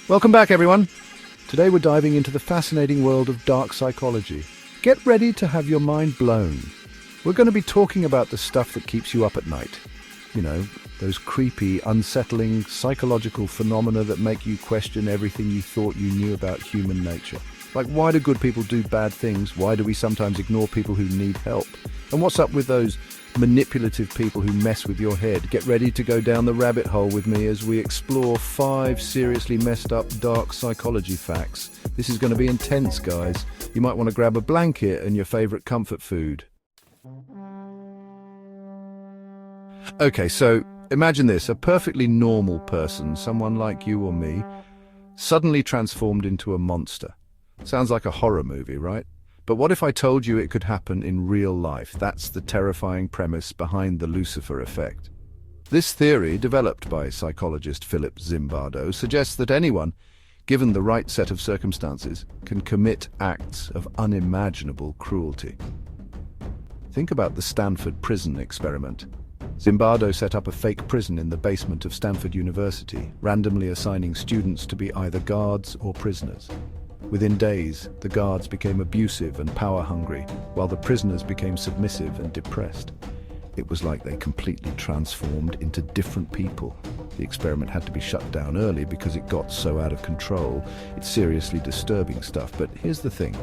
Welcome back, everyone. Today we're diving into the fascinating world of dark psychology. Get ready to have your mind blown. We're going to be talking about the stuff that keeps you up at night. You know, those creepy, unsettling, psychological phenomena that make you question everything you thought you knew about human nature. Like, why do good people do bad things? Why do we sometimes ignore people who need help? And what's up with those manipulative people who mess with your head? Get ready to go down the rabbit hole with me as we explore 5 seriously messed up dark psychology facts. This is going to be intense, guys. You might want to grab a blanket and your favorite comfort food. Okay, so imagine this, a perfectly normal person, someone like you or me, suddenly transformed into a monster. Sounds like a horror movie, right? But what if I told you it could happen in real life? That's the terrifying premise behind the Lucifer effect. This theory, developed by psychologist Philip Zimbardo, suggests that anyone, given the right set of circumstances, can commit acts of unimaginable cruelty. Think about the Stanford prison experiment. Zimbardo set up a fake prison in the basement of Stanford University, randomly assigning students to be either guards or prisoners. Within days, the guards became abusive and power-hungry, while the prisoners became submissive and depressed. It was like they completely transformed into different people. The experiment had to be shut down early because it got so out of control. It's seriously disturbing stuff, but here's the thing.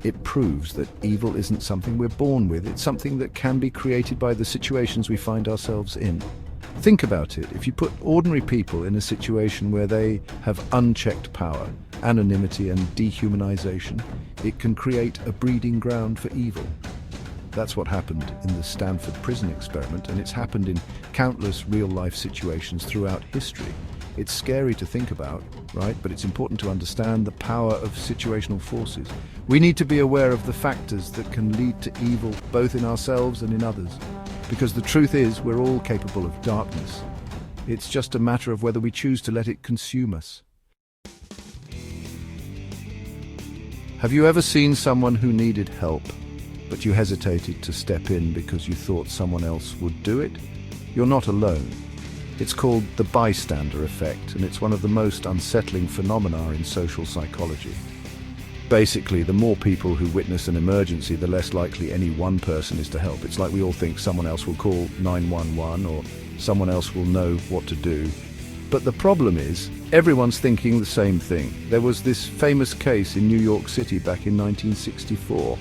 It proves that evil isn't something we're born with. It's something that can be created by the situations we find ourselves in. Think about it. If you put ordinary people in a situation where they have unchecked power, anonymity and dehumanization, it can create a breeding ground for evil. That's what happened in the Stanford prison experiment, and it's happened in countless real-life situations throughout history. It's scary to think about, right? But it's important to understand the power of situational forces. We need to be aware of the factors that can lead to evil, both in ourselves and in others. Because the truth is, we're all capable of darkness. It's just a matter of whether we choose to let it consume us. Have you ever seen someone who needed help, but you hesitated to step in because you thought someone else would do it? You're not alone. It's called the bystander effect, and it's one of the most unsettling phenomena in social psychology. Basically, the more people who witness an emergency, the less likely any one person is to help. It's like we all think someone else will call 911 or someone else will know what to do. But the problem is, everyone's thinking the same thing. There was this famous case in New York City back in 1964.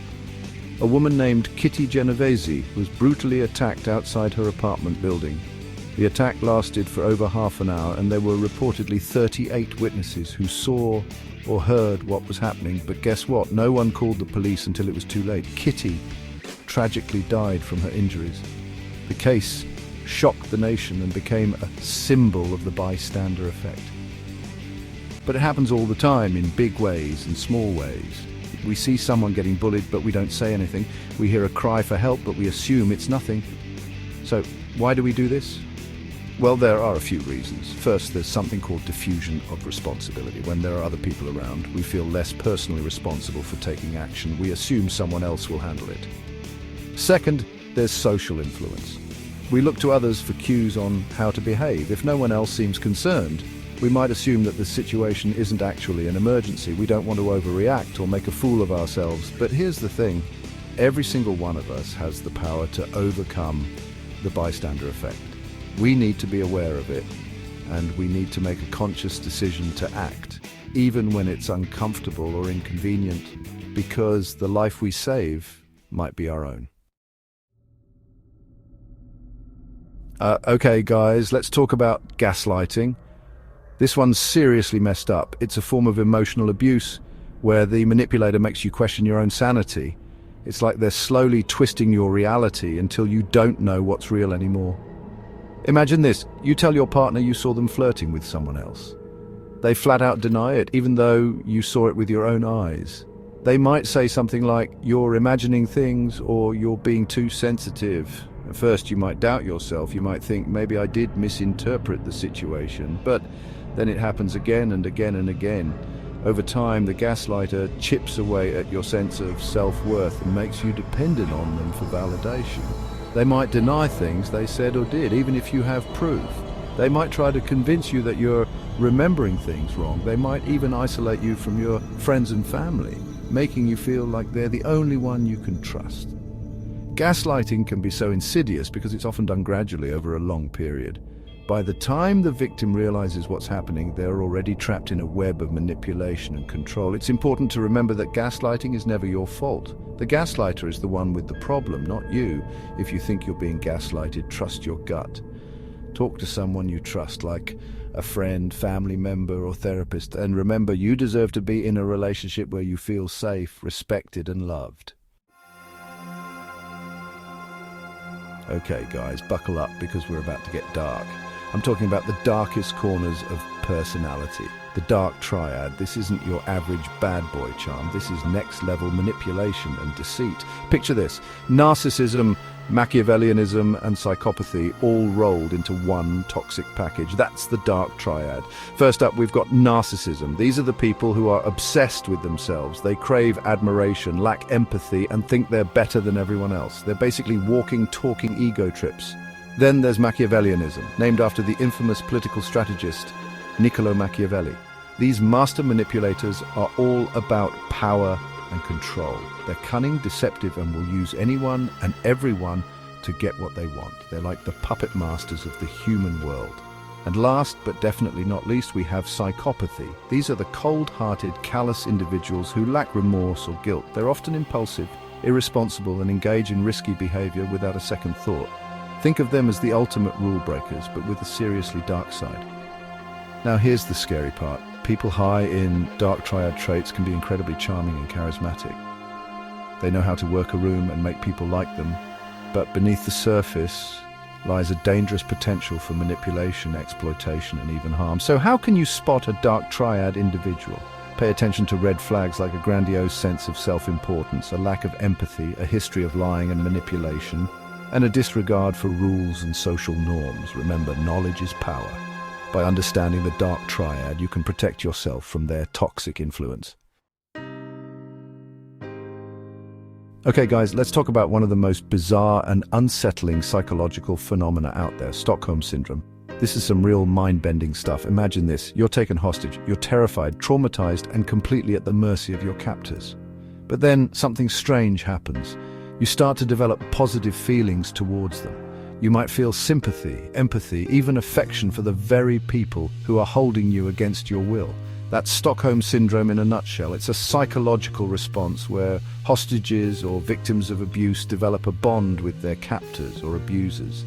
A woman named Kitty Genovese was brutally attacked outside her apartment building. The attack lasted for over half an hour, and there were reportedly 38 witnesses who saw or heard what was happening. But guess what? No one called the police until it was too late. Kitty tragically died from her injuries. The case shocked the nation and became a symbol of the bystander effect. But it happens all the time, in big ways and small ways. We see someone getting bullied, but we don't say anything. We hear a cry for help, but we assume it's nothing. So why do we do this? Well, there are a few reasons. First, there's something called diffusion of responsibility. When there are other people around, we feel less personally responsible for taking action. We assume someone else will handle it. Second, there's social influence. We look to others for cues on how to behave. If no one else seems concerned, we might assume that the situation isn't actually an emergency. We don't want to overreact or make a fool of ourselves. But here's the thing. Every single one of us has the power to overcome the bystander effect. We need to be aware of it, and we need to make a conscious decision to act, even when it's uncomfortable or inconvenient, because the life we save might be our own. Okay, guys, let's talk about gaslighting. This one's seriously messed up. It's a form of emotional abuse where the manipulator makes you question your own sanity. It's like they're slowly twisting your reality until you don't know what's real anymore. Imagine this. You tell your partner you saw them flirting with someone else. They flat out deny it, even though you saw it with your own eyes. They might say something like, "You're imagining things," or "You're being too sensitive." At first you might doubt yourself. You might think, maybe I did misinterpret the situation. But then it happens again and again and again. Over time, the gaslighter chips away at your sense of self-worth and makes you dependent on them for validation. They might deny things they said or did, even if you have proof. They might try to convince you that you're remembering things wrong. They might even isolate you from your friends and family, making you feel like they're the only one you can trust. Gaslighting can be so insidious because it's often done gradually over a long period. By the time the victim realizes what's happening, they're already trapped in a web of manipulation and control. It's important to remember that gaslighting is never your fault. The gaslighter is the one with the problem, not you. If you think you're being gaslighted, trust your gut. Talk to someone you trust, like a friend, family member, or therapist, and remember, you deserve to be in a relationship where you feel safe, respected, and loved. Okay, guys, buckle up because we're about to get dark. I'm talking about the darkest corners of personality. The dark triad. This isn't your average bad boy charm. This is next level manipulation and deceit. Picture this: narcissism, Machiavellianism, and psychopathy all rolled into one toxic package. That's the dark triad. First up, we've got narcissism. These are the people who are obsessed with themselves. They crave admiration, lack empathy, and think they're better than everyone else. They're basically walking, talking ego trips. Then there's Machiavellianism, named after the infamous political strategist Niccolo Machiavelli. These master manipulators are all about power and control. They're cunning, deceptive, and will use anyone and everyone to get what they want. They're like the puppet masters of the human world. And last, but definitely not least, we have psychopathy. These are the cold-hearted, callous individuals who lack remorse or guilt. They're often impulsive, irresponsible, and engage in risky behavior without a second thought. Think of them as the ultimate rule breakers, but with a seriously dark side. Now here's the scary part. People high in dark triad traits can be incredibly charming and charismatic. They know how to work a room and make people like them, but beneath the surface lies a dangerous potential for manipulation, exploitation, and even harm. So how can you spot a dark triad individual? Pay attention to red flags like a grandiose sense of self-importance, a lack of empathy, a history of lying and manipulation, and a disregard for rules and social norms. Remember, knowledge is power. By understanding the dark triad, you can protect yourself from their toxic influence. Okay, guys, let's talk about one of the most bizarre and unsettling psychological phenomena out there, Stockholm Syndrome. This is some real mind-bending stuff. Imagine this: you're taken hostage, you're terrified, traumatized, and completely at the mercy of your captors. But then something strange happens. You start to develop positive feelings towards them. You might feel sympathy, empathy, even affection for the very people who are holding you against your will. That's Stockholm Syndrome in a nutshell. It's a psychological response where hostages or victims of abuse develop a bond with their captors or abusers.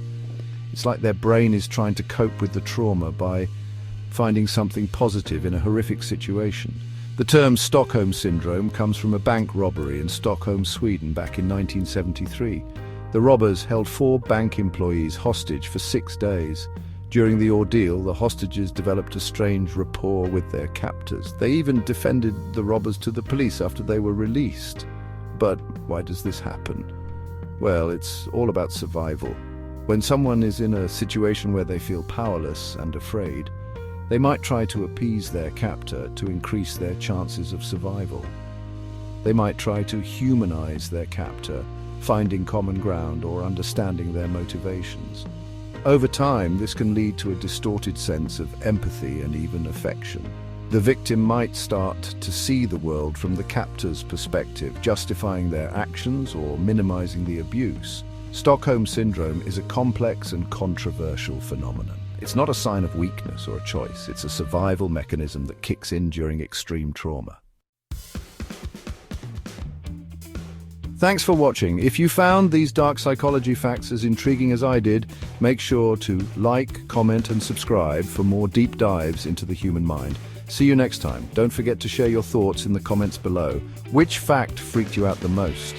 It's like their brain is trying to cope with the trauma by finding something positive in a horrific situation. The term Stockholm Syndrome comes from a bank robbery in Stockholm, Sweden back in 1973. The robbers held 4 bank employees hostage for 6 days. During the ordeal, the hostages developed a strange rapport with their captors. They even defended the robbers to the police after they were released. But why does this happen? Well, it's all about survival. When someone is in a situation where they feel powerless and afraid, they might try to appease their captor to increase their chances of survival. They might try to humanize their captor, finding common ground or understanding their motivations. Over time, this can lead to a distorted sense of empathy and even affection. The victim might start to see the world from the captor's perspective, justifying their actions or minimizing the abuse. Stockholm Syndrome is a complex and controversial phenomenon. It's not a sign of weakness or a choice. It's a survival mechanism that kicks in during extreme trauma. Thanks for watching. If you found these dark psychology facts as intriguing as I did, make sure to like, comment, and subscribe for more deep dives into the human mind. See you next time. Don't forget to share your thoughts in the comments below. Which fact freaked you out the most?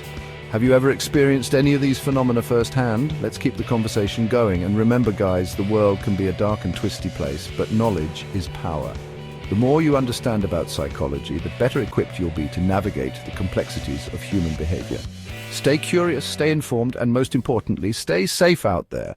Have you ever experienced any of these phenomena firsthand? Let's keep the conversation going. And remember, guys, the world can be a dark and twisty place, but knowledge is power. The more you understand about psychology, the better equipped you'll be to navigate the complexities of human behavior. Stay curious, stay informed, and most importantly, stay safe out there.